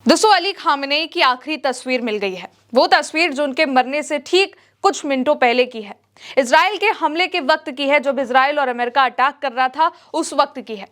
दोस्तों, Ali Khamenei की आखिरी तस्वीर मिल गई है। वो तस्वीर जो उनके मरने से ठीक कुछ मिनटों पहले की है। इजराइल के हमले के वक्त की है, जब इजराइल और अमेरिका अटैक कर रहा था उस वक्त की है।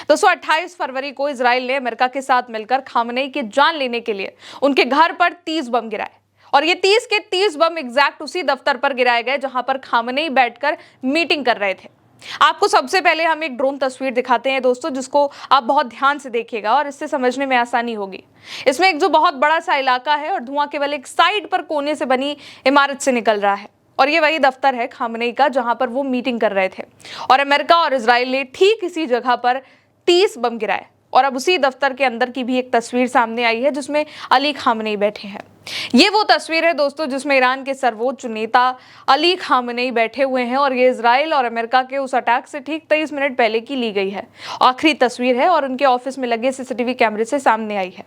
दोस्तों, 28 फरवरी को इजराइल ने अमेरिका के साथ मिलकर खामेनेई की जान लेने के लिए उनके घर पर 30 बम गिराए और ये 30 के 30 बम एग्जैक्ट उसी दफ्तर पर गिराए गए जहां पर खामेनेई बैठकर मीटिंग कर रहे थे। आपको सबसे पहले हम एक ड्रोन तस्वीर दिखाते हैं दोस्तों, जिसको आप बहुत ध्यान से देखिएगा और इससे समझने में आसानी होगी। इसमें एक जो बहुत बड़ा सा इलाका है और धुआं केवल एक साइड पर कोने से बनी इमारत से निकल रहा है और ये वही दफ्तर है खामेनेई का जहां पर वो मीटिंग कर रहे थे। और अमेरिका और इजराइल ने ठीक इसी जगह पर 30 बम गिराए और अब उसी दफ्तर के अंदर की भी एक तस्वीर सामने आई है जिसमें अली खामेनेई बैठे हैं। ये वो तस्वीर है दोस्तों जिसमें ईरान के सर्वोच्च नेता अली खामेनेई बैठे हुए हैं और ये इजराइल और अमेरिका के उस अटैक से ठीक 23 मिनट पहले की ली गई है। आखिरी तस्वीर है और उनके ऑफिस में लगे सीसीटीवी कैमरे से सामने आई है।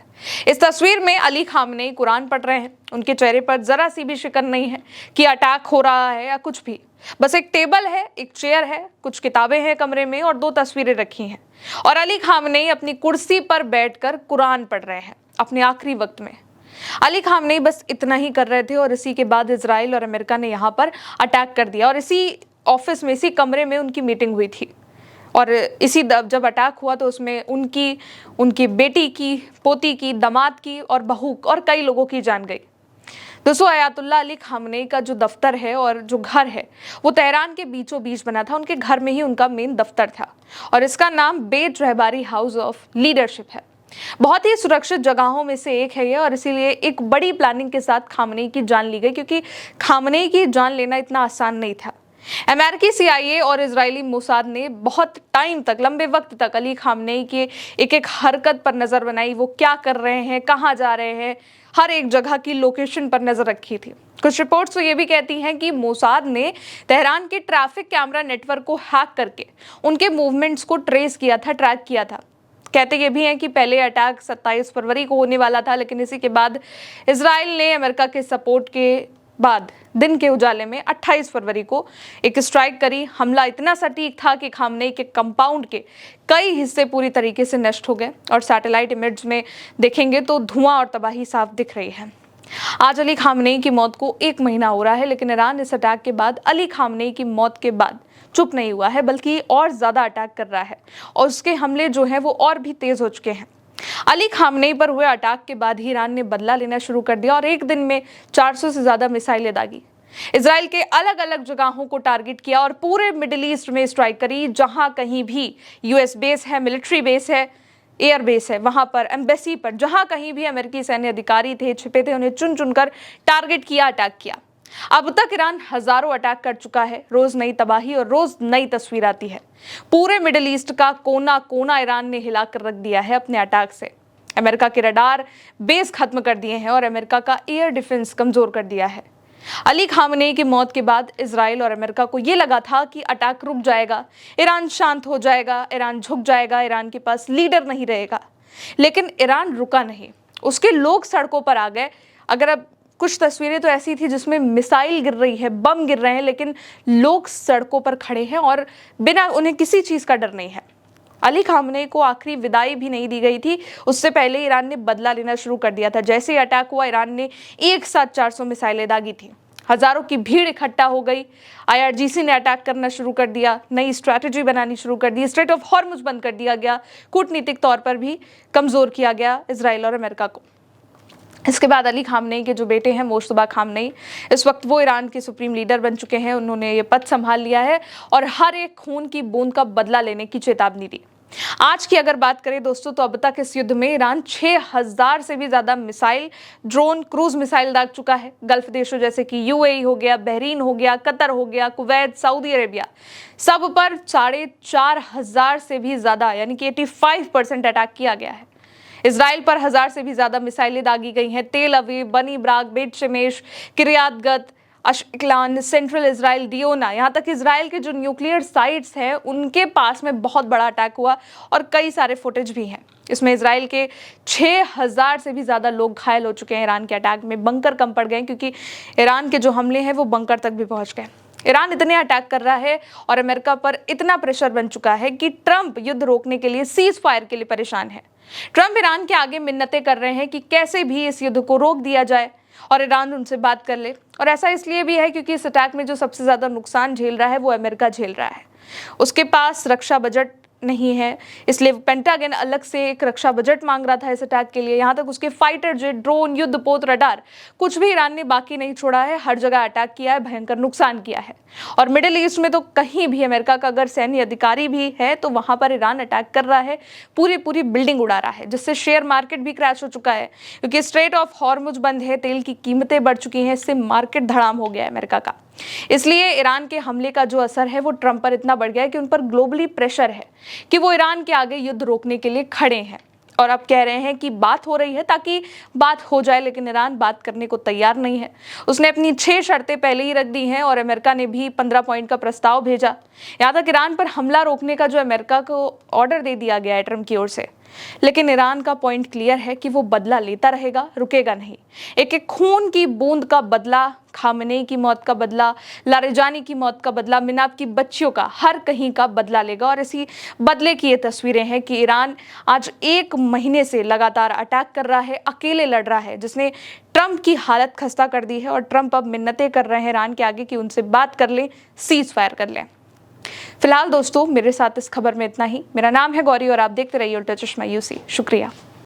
इस तस्वीर में अली खामेनेई कुरान पढ़ रहे हैं। उनके चेहरे पर जरा सी भी शिकन नहीं है कि अटैक हो रहा है या कुछ भी। बस एक टेबल है, एक चेयर है, कुछ किताबें हैं कमरे में और 2 तस्वीरें रखी हैं और अली खामेनेई अपनी कुर्सी पर बैठकर कुरान पढ़ रहे हैं अपने आखिरी वक्त में। अली खामेनेई बस इतना ही कर रहे थे और इसी के बाद इजराइल और अमेरिका ने यहाँ पर अटैक कर दिया और इसी ऑफिस में, इसी कमरे में उनकी मीटिंग हुई थी और इसी जब अटैक हुआ तो उसमें उनकी बेटी की, पोती की, दामाद की और बहू और कई लोगों की जान गई। दोस्तों, अयातुल्ला अली खामेनेई का जो दफ्तर है और जो घर है वो तेहरान के बीचों बीच बना था। उनके घर में ही उनका मेन दफ्तर था और इसका नाम बेट रहबारी हाउस ऑफ लीडरशिप है। बहुत ही सुरक्षित जगहों में से एक है ये और इसीलिए एक बड़ी प्लानिंग के साथ खामेनेई की जान ली गई, क्योंकि खामेनेई की जान लेना इतना आसान नहीं था। अमेरिकी CIA और इजरायली मोसाद ने बहुत टाइम तक, लंबे वक्त तक अली खामेनेई के एक एक हरकत पर नजर बनाई। वो क्या कर रहे हैं, कहाँ जा रहे हैं, हर एक जगह की लोकेशन पर नजर रखी थी। कुछ रिपोर्ट्स तो ये भी कहती हैं कि मोसाद ने तेहरान के ट्रैफिक कैमरा नेटवर्क को हैक करके उनके मूवमेंट्स को ट्रेस किया था, ट्रैक किया था। कहते ये भी हैं कि पहले अटैक 27 फरवरी को होने वाला था, लेकिन इसी के बाद इजराइल ने अमेरिका के सपोर्ट के बाद दिन के उजाले में 28 फरवरी को एक स्ट्राइक करी। हमला इतना सटीक था कि खामेनेई के कंपाउंड के कई हिस्से पूरी तरीके से नष्ट हो गए और सैटेलाइट इमेज में देखेंगे तो धुआं और तबाही साफ दिख रही है। आज अली खामेनेई की मौत को 1 महीना हो रहा है, लेकिन ईरान इस अटैक के बाद, अली खामेनेई की मौत के बाद चुप नहीं हुआ है, बल्कि और ज्यादा अटैक कर रहा है और उसके हमले जो हैं वो और भी तेज हो चुके हैं। अली खामेनेई पर हुए अटैक के बाद ही ईरान ने बदला लेना शुरू कर दिया और एक दिन में 400 से ज्यादा मिसाइलें दागी। इजराइल के अलग अलग जगहों को टारगेट किया और पूरे मिडिल ईस्ट में स्ट्राइक करी। जहां कहीं भी US बेस है, मिलिट्री बेस है, एयर बेस है, वहां पर, एम्बेसी पर, जहां कहीं भी अमेरिकी सैन्य अधिकारी थे, छिपे थे, उन्हें चुन चुनकर टारगेट किया, अटैक किया। अब तक ईरान हजारों अटैक कर चुका है। रोज नई तबाही और रोज नई तस्वीर आती है। पूरे मिडिल ईस्ट का कोना कोना ईरान ने हिलाकर रख दिया है अपने अटैक से। अमेरिका के रडार बेस खत्म कर दिए हैं और अमेरिका का एयर डिफेंस कमजोर कर दिया है। अली खामेनेई की मौत के बाद इजराइल और अमेरिका को यह लगा था कि अटैक रुक जाएगा, ईरान शांत हो जाएगा, ईरान झुक जाएगा, ईरान के पास लीडर नहीं रहेगा। लेकिन ईरान रुका नहीं, उसके लोग सड़कों पर आ गए। अगर अब कुछ तस्वीरें तो ऐसी थी जिसमें मिसाइल गिर रही है, बम गिर रहे हैं, लेकिन लोग सड़कों पर खड़े हैं और बिना, उन्हें किसी चीज का डर नहीं है। अली खामेनेई को आखिरी विदाई भी नहीं दी गई थी, उससे पहले ईरान ने बदला लेना शुरू कर दिया था। जैसे ही अटैक हुआ, ईरान ने एक साथ 400 मिसाइलें दागी थी। हजारों की भीड़ इकट्ठा हो गई। IRGC ने अटैक करना शुरू कर दिया, नई स्ट्रैटेजी बनानी शुरू कर दी। स्ट्रेट ऑफ हॉर्मुज बंद कर दिया गया, कूटनीतिक तौर पर भी कमजोर किया गया इजराइल और अमेरिका को। इसके बाद अली खामेनेई के जो बेटे हैं, मोज्तबा खामेनेई, इस वक्त वो ईरान के सुप्रीम लीडर बन चुके हैं। उन्होंने ये पद संभाल लिया है और हर एक खून की बूंद का बदला लेने की चेतावनी दी। आज की अगर बात करें दोस्तों, तो अब तक इस युद्ध में ईरान 6000 से भी ज्यादा मिसाइल, ड्रोन, क्रूज मिसाइल दाग चुका है। गल्फ देशों जैसे कि UAE हो गया, बहरीन हो गया, कतर हो गया, कुवैत, सऊदी अरेबिया, सब पर 4500 से भी ज्यादा, यानी कि 85% अटैक किया गया है। इजराइल पर 1000 से भी ज्यादा मिसाइलें दागी गई हैं। तेल अवीव, बनी ब्राक, बेट शेमेश, किरियात गत, अशकलान, सेंट्रल इजराइल, दियोना, यहाँ तक इजराइल के जो न्यूक्लियर साइट्स हैं उनके पास में बहुत बड़ा अटैक हुआ और कई सारे फुटेज भी हैं। इसमें इजराइल के 6000 से भी ज़्यादा लोग घायल हो चुके हैं ईरान के अटैक में। बंकर कम पड़ गए क्योंकि ईरान के जो हमले हैं वो बंकर तक भी पहुँच गए। ईरान इतने अटैक कर रहा है और अमेरिका पर इतना प्रेशर बन चुका है कि ट्रंप युद्ध रोकने के लिए सीज फायर के लिए परेशान है। ट्रंप ईरान के आगे मिन्नतें कर रहे हैं कि कैसे भी इस युद्ध को रोक दिया जाए और ईरान उनसे बात कर ले। और ऐसा इसलिए भी है क्योंकि इस अटैक में जो सबसे ज्यादा नुकसान झेल रहा है वो अमेरिका झेल रहा है। उसके पास रक्षा बजट नहीं है, इसलिए पेंटागन अलग से एक रक्षा बजट मांग रहा था इस अटैक के लिए। यहाँ तक उसके फाइटर जेट, ड्रोन, युद्धपोत, रडार, कुछ भी ईरान ने बाकी नहीं छोड़ा है। हर जगह अटैक किया है, भयंकर नुकसान किया है। और मिडिल ईस्ट में तो कहीं भी अमेरिका का अगर सैन्य अधिकारी भी है तो वहां पर ईरान अटैक कर रहा है, पूरी बिल्डिंग उड़ा रहा है, जिससे शेयर मार्केट भी क्रैश हो चुका है क्योंकि स्ट्रेट ऑफ हॉर्मुज बंद है, तेल की कीमतें बढ़ चुकी हैं, इससे मार्केट धड़ाम हो गया है अमेरिका का। इसलिए ईरान के हमले का जो असर है वो ट्रंप पर इतना बढ़ गया है कि उन पर ग्लोबली प्रेशर है कि वो ईरान के आगे युद्ध रोकने के लिए खड़े हैं। और अब कह रहे हैं कि बात हो रही है ताकि बात हो जाए, लेकिन ईरान बात करने को तैयार नहीं है। उसने अपनी 6 शर्तें पहले ही रख दी हैं और अमेरिका ने भी 15 पॉइंट का प्रस्ताव भेजा। यहाँ तक ईरान पर हमला रोकने का जो अमेरिका को ऑर्डर दे दिया गया है ट्रंप की ओर से, लेकिन ईरान का पॉइंट क्लियर है कि वो बदला लेता रहेगा, रुकेगा नहीं। एक एक खून की बूंद का बदला, खामनेई की मौत का बदला, लारेजानी की मौत का बदला, मिनाब की बच्चियों का, हर कहीं का बदला लेगा। और इसी बदले की ये तस्वीरें हैं कि ईरान आज 1 महीने से लगातार अटैक कर रहा है, अकेले लड़ रहा है, जिसने ट्रंप की हालत खस्ता कर दी है। और ट्रंप अब मिन्नतें कर रहे हैं ईरान के आगे कि उनसे बात कर लें, सीज फायर कर लें। फिलहाल दोस्तों, मेरे साथ इस खबर में इतना ही। मेरा नाम है गौरी और आप देखते रहिए उल्टा चश्मा यूसी। शुक्रिया।